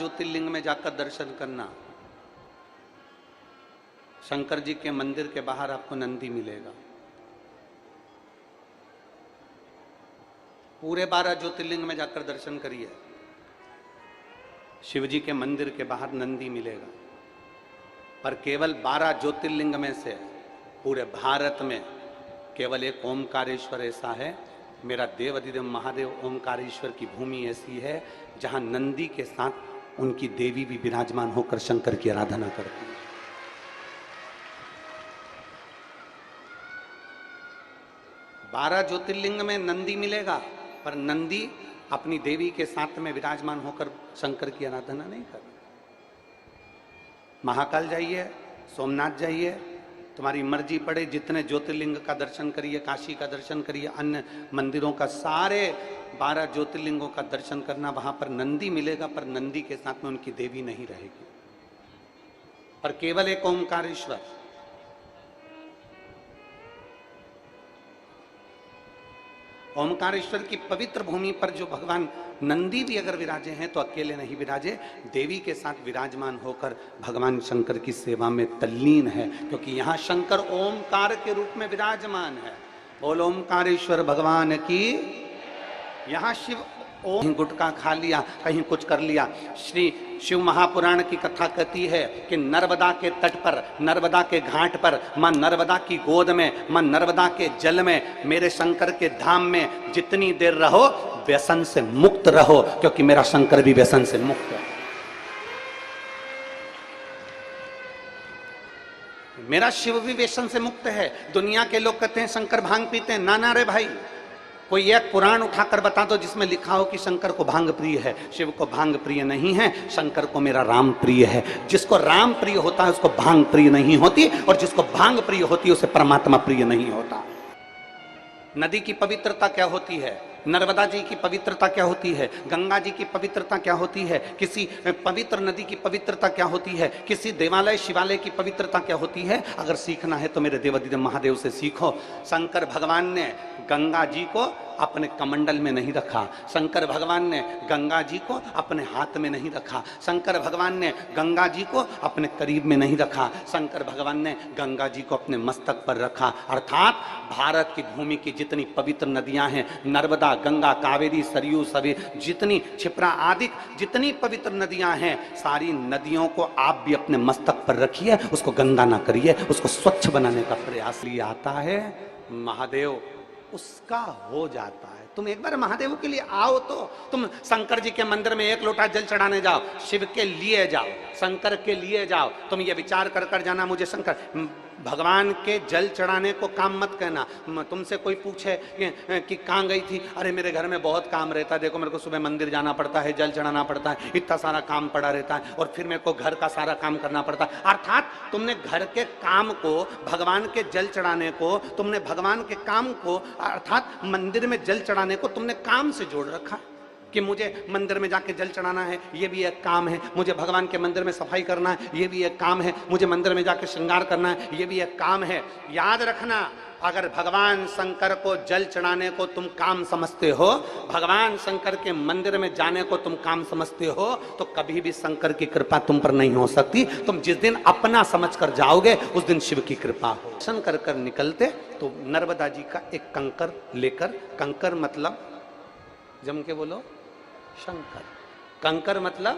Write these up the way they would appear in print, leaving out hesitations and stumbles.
ज्योतिर्लिंग में जाकर दर्शन करना। शंकर जी के मंदिर के बाहर आपको नंदी मिलेगा। पूरे 12 ज्योतिर्लिंग में जाकर दर्शन करिए, शिव जी के मंदिर के बाहर नंदी मिलेगा। पर केवल 12 ज्योतिर्लिंग में से पूरे भारत में केवल एक ओमकारेश्वर ऐसा है, मेरा देव अधिदेव महादेव ओमकारेश्वर की भूमि ऐसी है जहां नंदी के साथ उनकी देवी भी विराजमान होकर शंकर की आराधना करती है। 12 ज्योतिर्लिंग में नंदी मिलेगा, पर नंदी अपनी देवी के साथ में विराजमान होकर शंकर की आराधना नहीं कर। महाकाल जाइए, सोमनाथ जाइए, तुम्हारी मर्जी पड़े, जितने ज्योतिर्लिंग का दर्शन करिए, काशी का दर्शन करिए, अन्य मंदिरों का, सारे 12 ज्योतिर्लिंगों का दर्शन करना, वहां पर नंदी मिलेगा, पर नंदी के साथ में उनकी देवी नहीं रहेगी, पर केवल एक ओमकारेश्वर। ओमकारेश्वर की पवित्र भूमि पर जो भगवान नंदी भी अगर विराजे हैं तो अकेले नहीं विराजे, देवी के साथ विराजमान होकर भगवान शंकर की सेवा में तल्लीन है, क्योंकि यहाँ शंकर ओमकार के रूप में विराजमान है। बोल ओमकारेश्वर भगवान की। यहाँ शिव ओम गुटखा खा लिया, कहीं कुछ कर लिया। श्री शिव महापुराण की कथा कहती है कि नर्मदा के तट पर, नर्मदा के घाट पर, मां नर्मदा की गोद में, मां नर्मदा के जल में, मेरे शंकर के धाम में जितनी देर रहो व्यसन से मुक्त रहो, क्योंकि मेरा शंकर भी व्यसन से मुक्त है। मेरा शिव भी व्यसन से मुक्त है। दुनिया के लोग कहते हैं शंकर भांग पीते हैं। ना ना रे भाई, कोई एक पुराण उठाकर बता दो जिसमें लिखा हो कि शंकर को भांग प्रिय है। शिव को भांग प्रिय नहीं है, शंकर को मेरा राम प्रिय है। जिसको राम प्रिय होता है उसको भांग प्रिय नहीं होती, और जिसको भांग प्रिय होती है उसे परमात्मा प्रिय नहीं होता। नदी की पवित्रता क्या होती है, नर्मदा जी की पवित्रता क्या होती है, गंगा जी की पवित्रता क्या होती है, किसी पवित्र नदी की पवित्रता क्या होती है, किसी देवालय शिवालय की पवित्रता क्या होती है, अगर सीखना है तो मेरे देवाधिदेव महादेव से सीखो। शंकर भगवान ने गंगा जी को अपने कमंडल में नहीं रखा, शंकर भगवान ने गंगा जी को अपने हाथ में नहीं रखा, शंकर भगवान ने गंगा जी को अपने करीब में नहीं रखा, शंकर भगवान ने गंगा जी को अपने मस्तक पर रखा। अर्थात भारत की भूमि की जितनी पवित्र नदियां हैं, नर्मदा, गंगा, कावेरी, सरयू, सभी जितनी, क्षिप्रा आदि जितनी पवित्र नदियां हैं, सारी नदियों को आप भी अपने मस्तक पर रखिए, उसको गंदा ना करिए, उसको स्वच्छ बनाने का प्रयास लिया आता है। महादेव उसका हो जाता है। तुम एक बार महादेव के लिए आओ तो तुम शंकर जी के मंदिर में 1 लोटा जल चढ़ाने जाओ, शिव के लिए जाओ, शंकर के लिए जाओ। तुम ये विचार कर कर जाना मुझे शंकर भगवान के जल चढ़ाने को काम मत कहना। तुमसे कोई पूछे कि कहाँ गई थी, अरे मेरे घर में बहुत काम रहता है, देखो मेरे को सुबह मंदिर जाना पड़ता है, जल चढ़ाना पड़ता है, इतना सारा काम पड़ा रहता है, और फिर मेरे को घर का सारा काम करना पड़ता है। अर्थात तुमने घर के काम को, भगवान के जल चढ़ाने को, तुमने भगवान के काम को, अर्थात मंदिर में जल चढ़ाने को तुमने काम से जोड़ रखा कि मुझे मंदिर में जाके जल चढ़ाना है, ये भी एक काम है, मुझे भगवान के मंदिर में सफाई करना है, ये भी एक काम है, मुझे मंदिर में जाके श्रृंगार करना है, ये भी एक काम है। याद रखना, अगर भगवान शंकर को जल चढ़ाने को तुम काम समझते हो, भगवान शंकर के मंदिर में जाने को तुम काम समझते हो, तो कभी भी शंकर की कृपा तुम पर नहीं हो सकती। तुम जिस दिन अपना समझ कर जाओगे उस दिन शिव की कृपा हो। दर्शन कर कर निकलते तो नर्मदा जी का एक कंकर लेकर, कंकर मतलब जम के बोलो शंकर, कंकर मतलब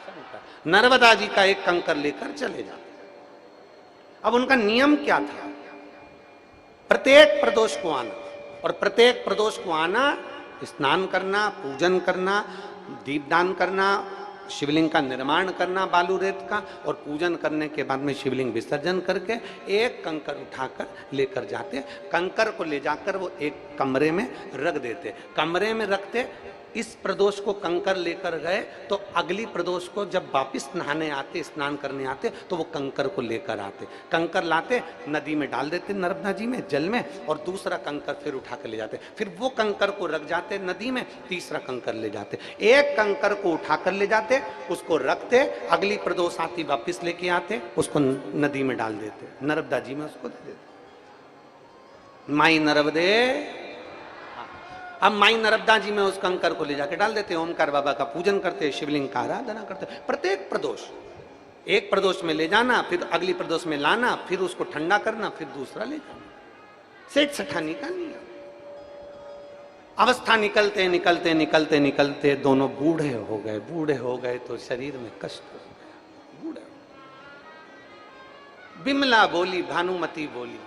शंकर, नर्मदा जी का एक कंकर लेकर चले जाते। अब उनका नियम क्या था, प्रत्येक प्रदोष को आना, और प्रत्येक प्रदोष को आना, स्नान करना, पूजन करना, दीपदान करना, शिवलिंग का निर्माण करना बालू रेत का, और पूजन करने के बाद में शिवलिंग विसर्जन करके एक कंकर उठाकर लेकर जाते। कंकर को ले जाकर वो एक कमरे में रख देते। कमरे में रखते, इस प्रदोष को कंकर लेकर गए तो अगली प्रदोष को जब वापिस नहाने आते, स्नान करने आते, तो वो कंकर को लेकर आते। कंकर लाते, नदी में डाल देते, नर्मदा जी में, जल में, और दूसरा कंकर फिर उठा कर ले जाते। फिर वो कंकर को रख जाते नदी में, तीसरा कंकर ले जाते। एक कंकर को उठा कर ले जाते, उसको रखते, अगली प्रदोष आती वापिस लेके आते, उसको नदी में डाल देते, नर्मदा जी में उसको दे देते। माई नर्मदे। अब माई नर्मदा जी में उस कंकर को ले जाके डाल देते, ओमकार बाबा का पूजन करते, शिवलिंग का आराधना करते। प्रत्येक प्रदोष, एक प्रदोष में ले जाना, फिर अगली प्रदोष में लाना, फिर उसको ठंडा करना, फिर दूसरा ले जाना। सेठ सठानी का नियम। अवस्था निकलते निकलते निकलते निकलते दोनों बूढ़े हो गए। बूढ़े हो गए तो शरीर में कष्ट हो गया। बूढ़े, बिमला बोली, भानुमति बोली।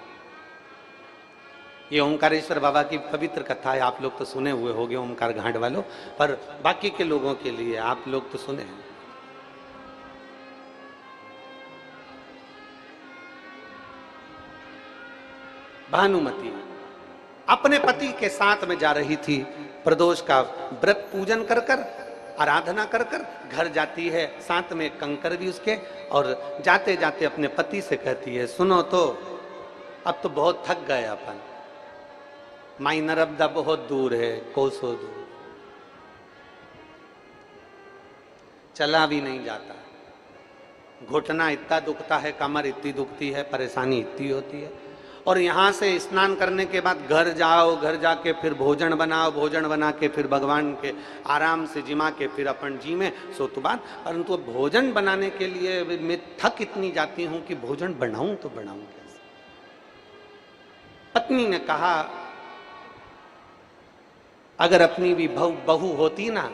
ये ओंकारेश्वर बाबा की पवित्र कथा है, आप लोग तो सुने हुए होंगे ओंकार घाट वालों, पर बाकी के लोगों के लिए आप लोग तो सुने हैं। भानुमति अपने पति के साथ में जा रही थी, प्रदोष का व्रत पूजन कर कर, आराधना कर कर घर जाती है, साथ में कंकर भी उसके, और जाते जाते अपने पति से कहती है, सुनो तो अब तो बहुत थक गए अपन, माई नर्मदा बहुत दूर है, कोसों दूर, चला भी नहीं जाता, घुटना इतना दुखता है, कमर इतनी दुखती है, परेशानी इतनी होती है, और यहाँ से स्नान करने के बाद घर जाओ, घर जाके फिर भोजन बनाओ, भोजन बना के फिर भगवान के आराम से जिमा के फिर अपन जी में सो तो बात। परंतु भोजन बनाने के लिए मैं थक इतनी जाती हूँ कि भोजन बनाऊं तो बनाऊं कैसे। पत्नी ने कहा, अगर अपनी भी बहू होती ना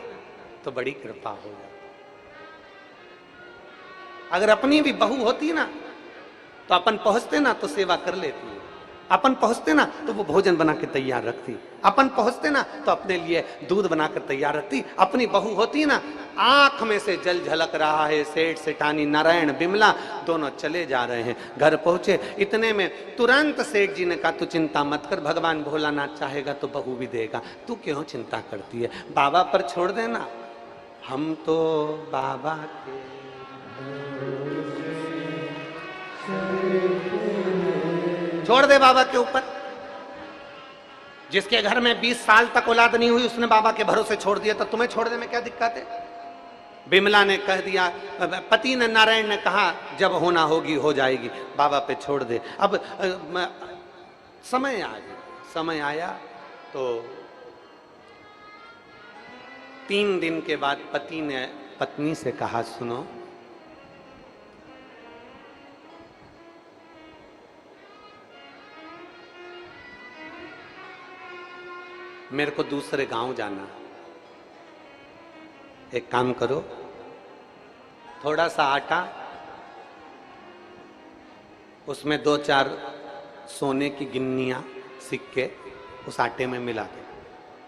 तो बड़ी कृपा हो जाती, अगर अपनी भी बहू होती ना तो अपन पहुंचते ना तो सेवा कर लेती, अपन पहुंचते ना तो वो भोजन बना के तैयार रखती, अपन पहुंचते ना तो अपने लिए दूध बनाकर तैयार रखती। अपनी बहू होती ना, आंख में से जल झलक रहा है, सेठ सेठानी नारायण बिमला दोनों चले जा रहे हैं। घर पहुंचे, इतने में तुरंत सेठ जी ने कहा, तू चिंता मत कर, भगवान भोलानाथ चाहेगा तो बहू भी देगा, तू क्यों चिंता करती है, बाबा पर छोड़ देना, हम तो बाबा के छोड़ दे बाबा के ऊपर। जिसके घर में 20 साल तक औलाद नहीं हुई उसने बाबा के भरोसे छोड़ दिया, तो तुम्हें छोड़ दे में क्या दिक्कत है। बिमला ने कह दिया, पति ने, नारायण ने कहा, जब होना होगी हो जाएगी, बाबा पे छोड़ दे। अब समय आ गया, समय आया तो 3 दिन के बाद पति ने पत्नी से कहा, सुनो मेरे को दूसरे गांव जाना, एक काम करो, थोड़ा सा आटा, उसमें 2-4 सोने की गिन्नियां, सिक्के उस आटे में मिला दे।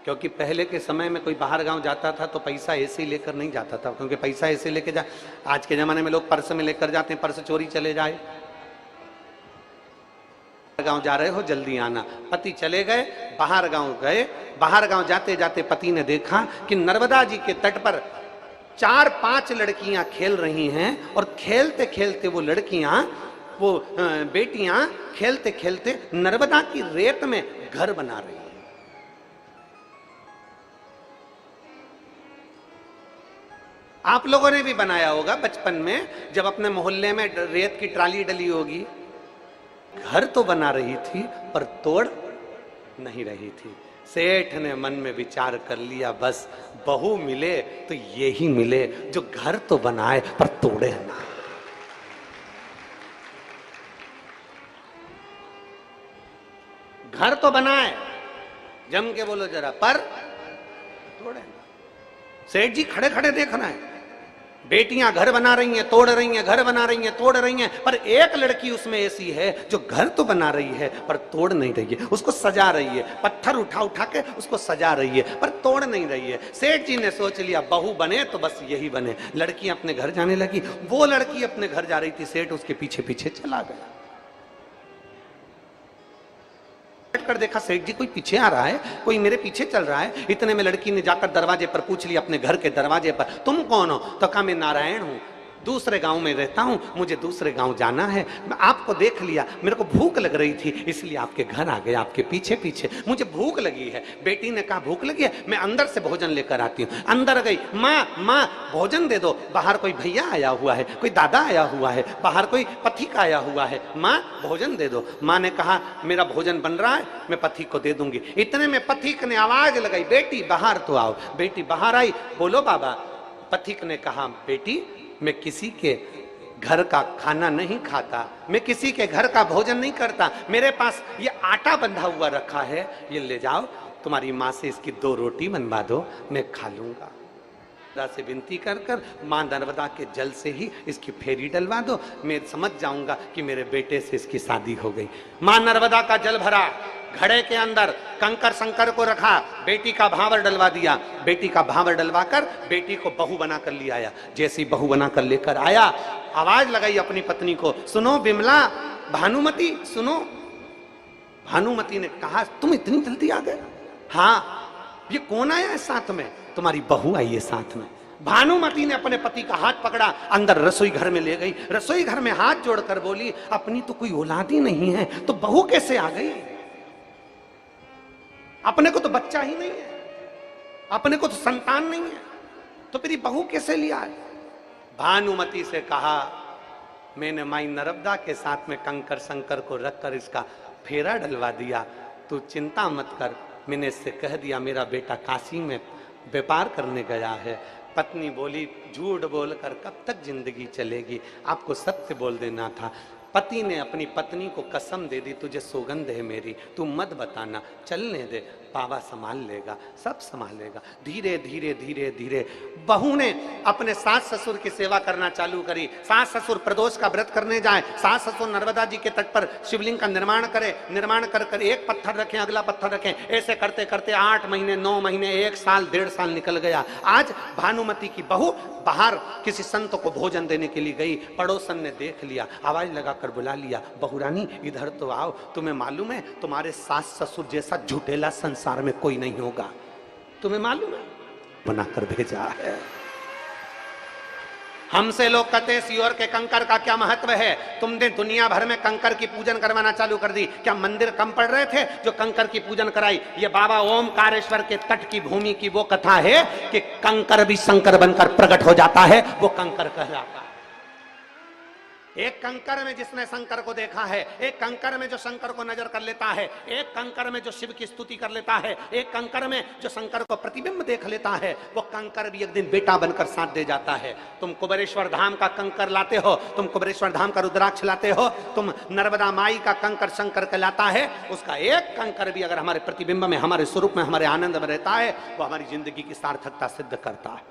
क्योंकि पहले के समय में कोई बाहर गांव जाता था तो पैसा ऐसे ही लेकर नहीं जाता था, क्योंकि पैसा ऐसे लेके जा, आज के जमाने में लोग पर्स में लेकर जाते हैं, पर्स चोरी चले जाए। गांव जा रहे हो, जल्दी आना। पति चले गए, बाहर गांव गए। बाहर गांव जाते जाते पति ने देखा कि नर्मदा जी के तट पर 4-5 लड़कियां खेल रही हैं, और खेलते खेलते वो लड़कियां, वो बेटियां खेलते खेलते नर्मदा की रेत में घर बना रही हैं। आप लोगों ने भी बनाया होगा बचपन में, जब अपने मोहल्ले में रेत की ट्राली डली होगी, घर तो बना रही थी पर तोड़ नहीं रही थी। सेठ ने मन में विचार कर लिया, बस बहू मिले तो यही मिले जो घर तो बनाए पर तोड़े ना। घर तो बनाए, जम के बोलो जरा, पर तोड़े ना। सेठ जी खड़े खड़े देख रहे हैं, बेटियां घर बना रही हैं, तोड़ रही हैं, घर बना रही हैं, तोड़ रही हैं, पर एक लड़की उसमें ऐसी है जो घर तो बना रही है पर तोड़ नहीं रही है, उसको सजा रही है, पत्थर उठा उठा के उसको सजा रही है पर तोड़ नहीं रही है। सेठ जी ने सोच लिया, बहू बने तो बस यही बने। लड़की अपने घर जाने लगी, वो लड़की अपने घर जा रही थी, सेठ उसके पीछे पीछे चला गया। कर देखा, सेठ जी कोई पीछे आ रहा है, कोई मेरे पीछे चल रहा है। इतने में लड़की ने जाकर दरवाजे पर पूछ लिया, अपने घर के दरवाजे पर, तुम कौन हो? तो कहा, मैं नारायण हूं। दूसरे गांव में रहता हूं, मुझे दूसरे गांव जाना है, मैं आपको देख लिया, मेरे को भूख लग रही थी इसलिए आपके घर आ गया, आपके पीछे पीछे, मुझे भूख लगी है। बेटी ने कहा भूख लगी है, मैं अंदर से भोजन लेकर आती हूँ। अंदर गई, माँ माँ भोजन दे दो, बाहर कोई भैया आया हुआ है, कोई दादा आया हुआ है, बाहर कोई पथिक आया हुआ है, माँ भोजन दे दो। माँ ने कहा मेरा भोजन बन रहा है, मैं पथिक को दे दूंगी। इतने में पथिक ने आवाज लगाई, बेटी बाहर तो आओ। बेटी बाहर आई, बोलो बाबा। पथिक ने कहा बेटी मैं किसी के घर का खाना नहीं खाता, मैं किसी के घर का भोजन नहीं करता, मेरे पास ये आटा बंधा हुआ रखा है, ये ले जाओ, तुम्हारी माँ से इसकी 2 रोटी बनवा दो, मैं खा लूंगा। से विनती कर कर माँ नर्मदा के जल से ही इसकी फेरी डलवा दो, मैं समझ जाऊंगा कि मेरे बेटे से इसकी शादी हो गई। माँ नर्मदा का जल भरा, घड़े के अंदर कंकर शंकर को रखा, बेटी का भावर डलवा दिया। बेटी का भावर डलवा कर बेटी को बहू बनाकर ले आया। जैसी बहू बनाकर लेकर आया, आवाज लगाई अपनी पत्नी को, सुनो बिमला, भानुमति सुनो। भानुमति ने कहा तुम इतनी जल्दी आ गए? हाँ, ये कौन आया है साथ में? तुम्हारी बहू आई है साथ में। भानुमति ने अपने पति का हाथ पकड़ा, अंदर रसोई घर में ले गई। रसोई घर में हाथ जोड़कर बोली अपनी तो कोई औलाद ही नहीं है, तो बहू कैसे आ गई? अपने को तो बच्चा ही नहीं है, अपने को तो संतान नहीं है, तो मेरी बहू कैसे लिया है? भानुमति से कहा मैंने माई नर्मदा के साथ में कंकर शंकर को रखकर इसका फेरा डलवा दिया, तू चिंता मत कर। मैंने इससे कह दिया मेरा बेटा काशी में व्यापार करने गया है। पत्नी बोली झूठ बोलकर कब तक जिंदगी चलेगी, आपको सत्य बोल देना था। पति ने अपनी पत्नी को कसम दे दी, तुझे सौगंध है मेरी, तू मत बताना, चलने दे, बाबा संभाल लेगा, सब संभालेगा। धीरे धीरे धीरे धीरे बहू ने अपने सास ससुर की सेवा करना चालू करी। सास ससुर प्रदोष का व्रत करने जाए, सास ससुर नर्मदा जी के तट पर शिवलिंग का निर्माण करे, निर्माण कर कर एक पत्थर रखें, अगला पत्थर रखें, ऐसे करते करते 8 महीने 9 महीने 1 साल 1.5 साल निकल गया। आज भानुमति की बहू बाहर किसी संत को भोजन देने के लिए गई, पड़ोसन ने देख लिया, आवाज लगाकर बुला लिया, बहुरानी इधर तो आओ, तुम्हें मालूम है तुम्हारे सास ससुर जैसा झूठेला संसार में कोई नहीं होगा, तुम्हें मालूम है? बनाकर भेजा है। हमसे लोग कहते हैं सियोर के कंकर का क्या महत्व है, तुमने दुनिया भर में कंकर की पूजन करवाना चालू कर दी। क्या मंदिर कम पड़ रहे थे जो कंकर की पूजन कराई? ये बाबा ओमकारेश्वर के तट की भूमि की वो कथा है कि कंकर भी शंकर बनकर प्रकट हो जाता है, वो कंकर कहलाता है। एक कंकर में जिसने शंकर को देखा है, एक कंकर में जो शंकर को नजर कर लेता है, एक कंकर में जो शिव की स्तुति कर लेता है, एक कंकर में जो शंकर को प्रतिबिंब देख लेता है, वो कंकर भी एक दिन बेटा बनकर साथ दे जाता है। तुम कुबेरेश्वर धाम का कंकर लाते हो, तुम कुबेरेश्वर धाम का रुद्राक्ष लाते हो, तुम नर्मदा माई का कंकर शंकर कहलाता है। उसका एक कंकर भी अगर हमारे प्रतिबिंब में, हमारे स्वरूप में, हमारे आनंद में रहता है, वो हमारी जिंदगी की सार्थकता सिद्ध करता है।